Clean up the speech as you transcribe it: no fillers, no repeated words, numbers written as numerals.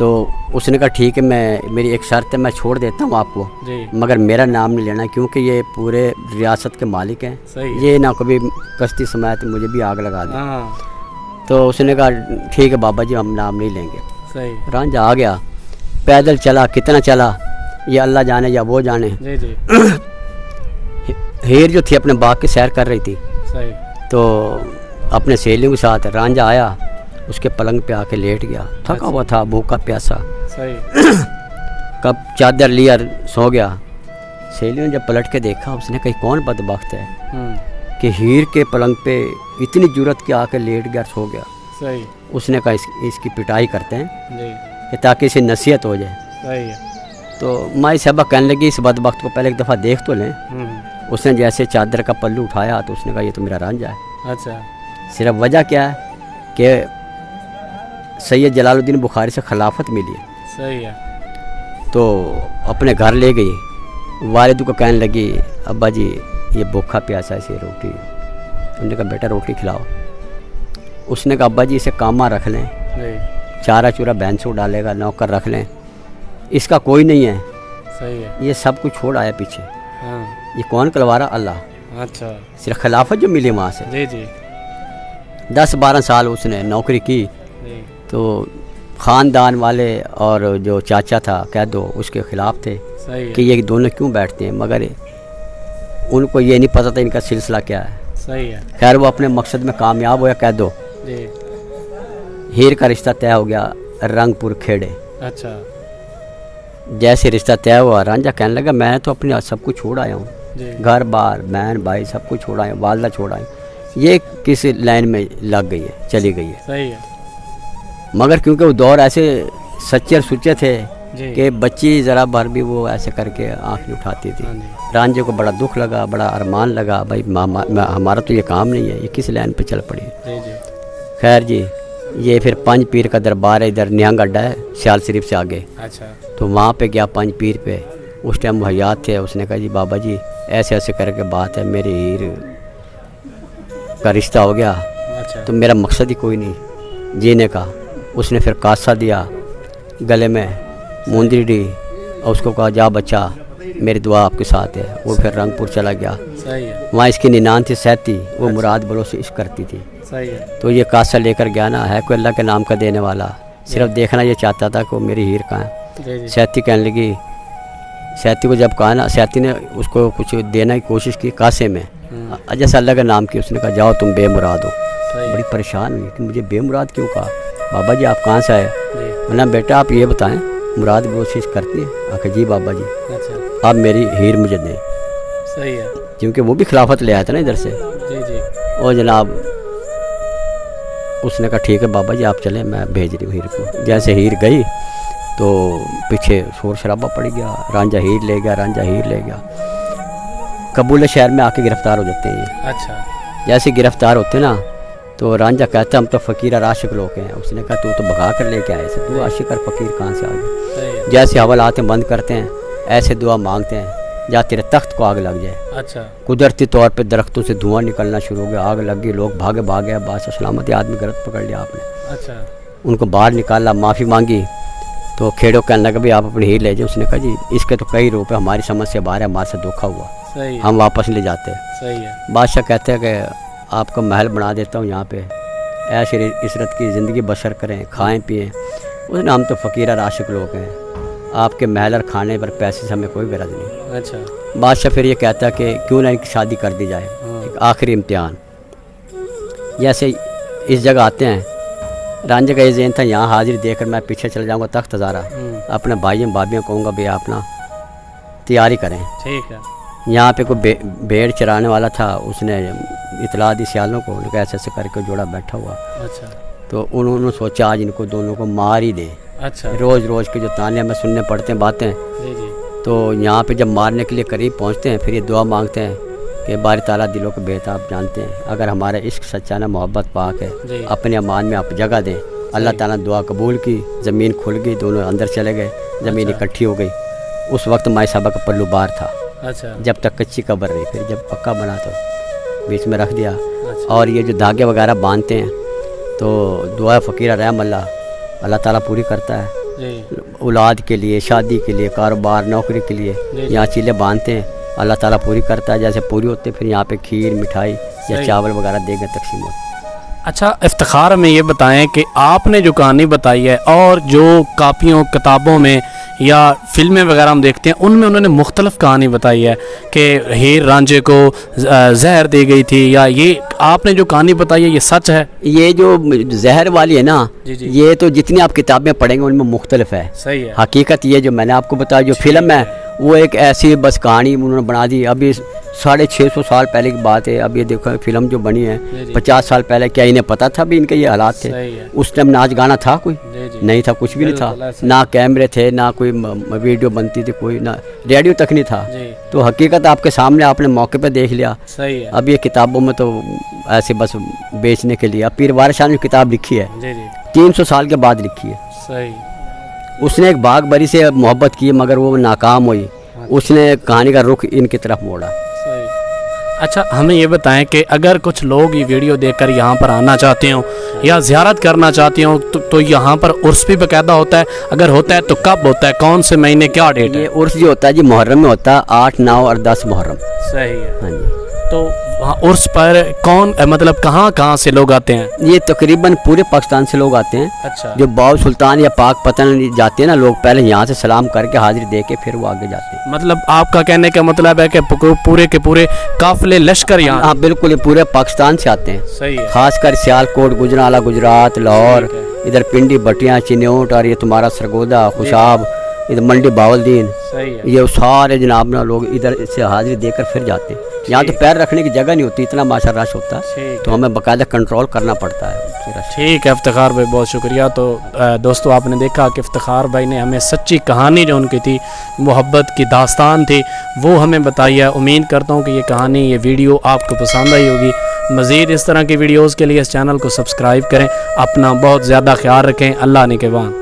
تو اس نے کہا ٹھیک ہے میری ایک شرط ہے میں چھوڑ دیتا ہوں آپ کو جی مگر میرا نام نہیں لینا کیونکہ یہ پورے ریاست کے مالک ہیں صحیح یہ نہ کبھی کشتی سمیت مجھے بھی آگ لگا دیں ہاں تو اس نے کہا ٹھیک ہے بابا جی ہم نام نہیں لیں گے صحیح رانجھا آ گیا پیدل چلا کتنا چلا یہ اللہ جانے یا وہ جانے جی جی ہیر جو تھی اپنے باغ کی سیر کر رہی تھی صحیح تو اپنے سہیلیوں کے ساتھ رانجھا آیا اس کے پلنگ پہ آ کے لیٹ گیا تھکا ہوا تھا بھوکا پیاسا صحیح کب چادر لیا سو گیا سہیلیوں نے جب پلٹ کے دیکھا اس نے کہا کون بدبخت ہے کہ ہیر کے پلنگ پہ اتنی جرت کے آ کے لیٹ گیا سو گیا صحیح اس نے کہا اس کی پٹائی کرتے ہیں جی کہ تاکہ اسے نصیحت ہو جائے صحیح ہے تو مائی صاحبہ کہنے لگی اس بدبخت کو پہلے ایک دفعہ دیکھ تو لیں اس نے جیسے چادر کا پلو اٹھایا تو اس نے کہا یہ تو میرا رانجھا ہے اچھا صرف وجہ کیا ہے کہ سید جلال الدین بخاری سے خلافت ملی ہے صحیح ہے تو اپنے گھر لے گئی والد کو کہنے لگی ابا جی یہ بھوکا پیاسا ہے اسے روٹی انہوں نے کہا بیٹا روٹی کھلاؤ اس نے کہا ابا جی اسے کاماں رکھ لیں جی چارہ چورا بینسو ڈالے گا نوکر رکھ لیں اس کا کوئی نہیں ہے صحیح ہے یہ سب کچھ چھوڑ آیا پیچھے ہاں یہ کون کلوارا اللہ اچھا صرف خلافت جو ملی وہاں سے جی جی 10-12 سال اس نے نوکری کی جی تو خاندان والے اور جو چاچا تھا کہہ دو اس کے خلاف تھے صحیح کہ ہے یہ دونوں کیوں بیٹھتے ہیں مگر ان کو یہ نہیں پتہ تھا ان کا سلسلہ کیا ہے صحیح ہے خیر وہ اپنے مقصد میں کامیاب ہوا کہہ دو جی ہیر کا رشتہ طے ہو گیا رنگ پور کھیڑے اچھا جیسے رشتہ طے ہوا رانجھا کہنے لگا میں تو اپنے سب کچھ چھوڑ آیا ہوں جی گھر بار بہن بھائی سب کچھ چھوڑ آیا ہوں والدہ چھوڑ آیا ہوں یہ کس لائن میں لگ گئی ہے چلی گئی ہے صحیح ہے مگر کیونکہ وہ دور ایسے سچے اور سچے تھے جی کہ بچی ذرا بھر بھی وہ ایسے کر کے آنکھ نہیں اٹھاتی تھی ہاں جی رانجھے کو بڑا دکھ لگا بڑا ارمان لگا بھائی ہمارا تو یہ کام نہیں ہے یہ کس لائن پہ چل پڑی جی جی خیر جی یہ پھر پنج پیر کا دربار ہے ادھر نیانگ اڈا ہے سیال شریف سے آگے اچھا تو وہاں پہ گیا پنج پیر پہ اس ٹائم وہ حیات تھے اس نے کہا جی بابا جی ایسے ایسے کر کے بات ہے میری ہیر کا رشتہ ہو گیا اچھا تو میرا مقصد ہی کوئی نہیں جینے کا اس نے پھر کاسا دیا گلے میں مندری دی اور اس کو کہا جا بچہ میری دعا آپ کے ساتھ ہے وہ پھر رنگ پور چلا گیا صحیح ہے وہاں اس کی ننان تھی سیتی وہ مراد بلو سے عشق کرتی تھی صحیح ہے تو یہ کاسا لے کر گیا نا ہے کوئی اللہ کے نام کا دینے والا صرف دیکھنا یہ چاہتا تھا کہ وہ میری ہیر کہاں ہے جی جی سیتی کہنے لگی سیتی کو جب کہا نا سیتی نے اس کو کچھ دینے کی کوشش کی کاسے میں جیسے اللہ کا نام کی اس نے کہا جاؤ تم بے مراد ہو صحیح بڑی پریشان ہوئی کہ مجھے بے مراد کیوں کہا بابا جی آپ کہاں سے آئے جی ورنہ بیٹا آپ یہ بتائیں مراد کوشش کرتی ہے آخر جی بابا جی اچھا آپ میری ہیر مجھے دیں صحیح ہے کیونکہ وہ بھی خلافت لے آیا تھا نا ادھر سے جی جی اور جناب اس نے کہا ٹھیک ہے بابا جی آپ چلیں میں بھیج رہی ہوں ہیر کو جیسے ہیر گئی تو پیچھے شور شرابہ پڑ گیا رانجھا ہیر لے گیا رانجھا ہیر لے گیا کبول شہر میں آ کے گرفتار ہو جاتے ہیں یہ اچھا جیسے گرفتار ہوتے نا تو رانجھا کہتا ہم تو فقیر اور عاشق لوگ ہیں اس نے کہا تو بھگا کر لے کے آئے سے تو عاشق اور فقیر کہاں سے آ گئے صحیح ہے جیسے حوالات بند کرتے ہیں ایسے دعا مانگتے ہیں یا تیرے تخت کو آگ لگ جائے اچھا قدرتی طور پہ درختوں سے دھواں نکلنا شروع ہو گیا آگ لگ گئی لوگ بھاگے بادشاہ سلامتی آدمی غلط پکڑ لیا آپ نے اچھا ان کو باہر نکالا معافی مانگی تو کھیڑوں کہنے لگا بھی آپ اپنی ہیر لے جائیں اس نے کہا جی اس کے تو کئی روپے ہماری سمجھ سے باہر ہے ہمارے سے دھوکا ہوا صحیح ہے ہم واپس لے جاتے صحیح ہے بادشاہ کہتے ہیں کہ آپ کو محل بنا دیتا ہوں یہاں پہ عیش عشرت کی زندگی بسر کریں کھائیں پئیں اس نے ہم تو فقیر اور عاشق لوگ ہیں آپ کے محل اور کھانے پر پیسے سے ہمیں کوئی غرض نہیں اچھا بادشاہ پھر یہ کہتا ہے کہ کیوں نہ ان کی شادی کر دی جائے ایک آخری امتحان جیسے اس جگہ آتے ہیں رانجھے کا یہ ذہن تھا یہاں حاضری دے کر میں پیچھے چل جاؤں گا تخت ہزارہ اپنے بھائیوں بھابھیوں کہوں گا بھی آپ نا تیاری کریں ٹھیک ہے یہاں پہ کوئی بھیڑ چرانے والا تھا اس نے اطلاع دی سیالوں کو انہوں نے ایسے ایسے کر کے جوڑا بیٹھا ہوا اچھا تو انہوں نے سوچا آج ان کو دونوں کو مار ہی دیں اچھا روز روز کے جو تانے ہمیں سننے پڑتے ہیں باتیں جی جی تو یہاں پہ جب مارنے کے لیے قریب پہنچتے ہیں پھر یہ دعا مانگتے ہیں کہ باری تعالیٰ دلوں کے بہت آپ جانتے ہیں اگر ہمارا عشق سچا نا محبت پاک ہے جی اپنے امان میں آپ جگہ دیں اللہ تعالیٰ نے دعا قبول کی زمین کھل گئی دونوں اندر چلے گئے زمین اکٹھی ہو گئی اس وقت مائی صاحبہ کا پلو بار تھا اچھا جب تک کچی قبر رہی پھر جب پکا بنا تو بیچ میں رکھ دیا اچھا اور یہ جو دھاگے وغیرہ باندھتے ہیں تو دعا فقیر رحم اللہ تعالیٰ پوری کرتا ہے اولاد کے لیے, شادی کے لیے, کاروبار, نوکری کے لیے یہاں چیلیں باندھتے ہیں. اللہ تعالیٰ پوری کرتا ہے, جیسے پوری ہوتے پھر یہاں پہ کھیر, مٹھائی یا چاول وغیرہ دے گا تقسیم ہوتا ہے. اچھا افتخار, میں یہ بتائیں کہ آپ نے جو کہانی بتائی ہے اور جو کاپیوں کتابوں میں یا فلمیں وغیرہ ہم دیکھتے ہیں ان میں انہوں نے مختلف کہانی بتائی ہے کہ ہیر رانجھے کو زہر دی گئی تھی, یا یہ آپ نے جو کہانی بتائی ہے یہ سچ ہے؟ یہ جو زہر والی ہے نا, یہ تو جتنی آپ کتابیں پڑھیں گے ان میں مختلف ہے. صحیح ہے. حقیقت یہ جو میں نے آپ کو بتایا, جو فلم ہے وہ ایک ایسی بس کہانی انہوں نے بنا دی. ابھی 650 سال پہلے کی بات ہے. اب یہ دیکھو فلم جو بنی ہے 50 سال پہلے, کیا انہیں پتہ تھا بھی ان کے یہ حالات تھے؟ اس ٹائم ناچ گانا تھا کوئی نہیں تھا, کچھ بھی نہیں تھا, نہ کیمرے تھے, نہ کوئی ویڈیو بنتی تھی, کوئی نہ ریڈیو تک نہیں تھا. تو حقیقت آپ کے سامنے آپ نے موقع پہ دیکھ لیا. اب یہ کتابوں میں تو ایسے بس بیچنے کے لیے. اب پیر وارث شاہ نے جو کتاب لکھی ہے 300 سال کے بعد لکھی ہے. اس نے ایک باغ بری سے محبت کی مگر وہ ناکام ہوئی. اس نے کہانی کا رخ ان کی طرف موڑا. اچھا ہمیں یہ بتائیں کہ اگر کچھ لوگ یہ ویڈیو دیکھ کر یہاں پر آنا چاہتے ہوں یا زیارت کرنا چاہتے ہوں تو یہاں پر عرس بھی باقاعدہ ہوتا ہے؟ اگر ہوتا ہے تو کب ہوتا ہے, کون سے مہینے, کیا ڈیٹ ہے؟ یہ عرس جو ہوتا ہے جی محرم میں ہوتا ہے, 8, 9 اور 10 محرم. صحیح ہے. ہاں جی. تو وہاں عرس پر کون مطلب کہاں سے لوگ آتے ہیں؟ یہ تقریباً پورے پاکستان سے لوگ آتے ہیں. اچھا. جو باؤ سلطان یا پاک پتن جاتے ہیں نا لوگ, پہلے یہاں سے سلام کر کے حاضری دے کے پھر وہ آگے جاتے ہیں. مطلب آپ کا کہنے کا مطلب ہے کہ پورے کے پورے قافلے لشکر یہاں؟ ہاں بالکل, پورے پاکستان سے آتے ہیں. صحیح ہے. خاص کر سیالکوٹ, گجرانوالہ گجرات, لاہور, ادھر پنڈی, بٹیاں, چنیوٹ اور یہ تمہارا سرگودا, خوشاب, ادھر منڈی باولدین, یہ سارے جناب نا لوگ ادھر سے حاضری دے کر پھر جاتے ہیں. یہاں تو پیر رکھنے کی جگہ نہیں ہوتی, اتنا ماشاء رش ہوتا ہے, تو ہمیں باقاعدہ کنٹرول کرنا پڑتا ہے. ٹھیک ہے افتخار بھائی, بہت شکریہ. تو دوستو آپ نے دیکھا کہ افتخار بھائی نے ہمیں سچی کہانی جو ان کی تھی, محبت کی داستان تھی, وہ ہمیں بتائی ہے. امید کرتا ہوں کہ یہ کہانی, یہ ویڈیو آپ کو پسند آئی ہوگی. مزید اس طرح کی ویڈیوز کے لیے اس چینل کو سبسکرائب کریں. اپنا بہت زیادہ خیال رکھیں. اللہ نگہبان.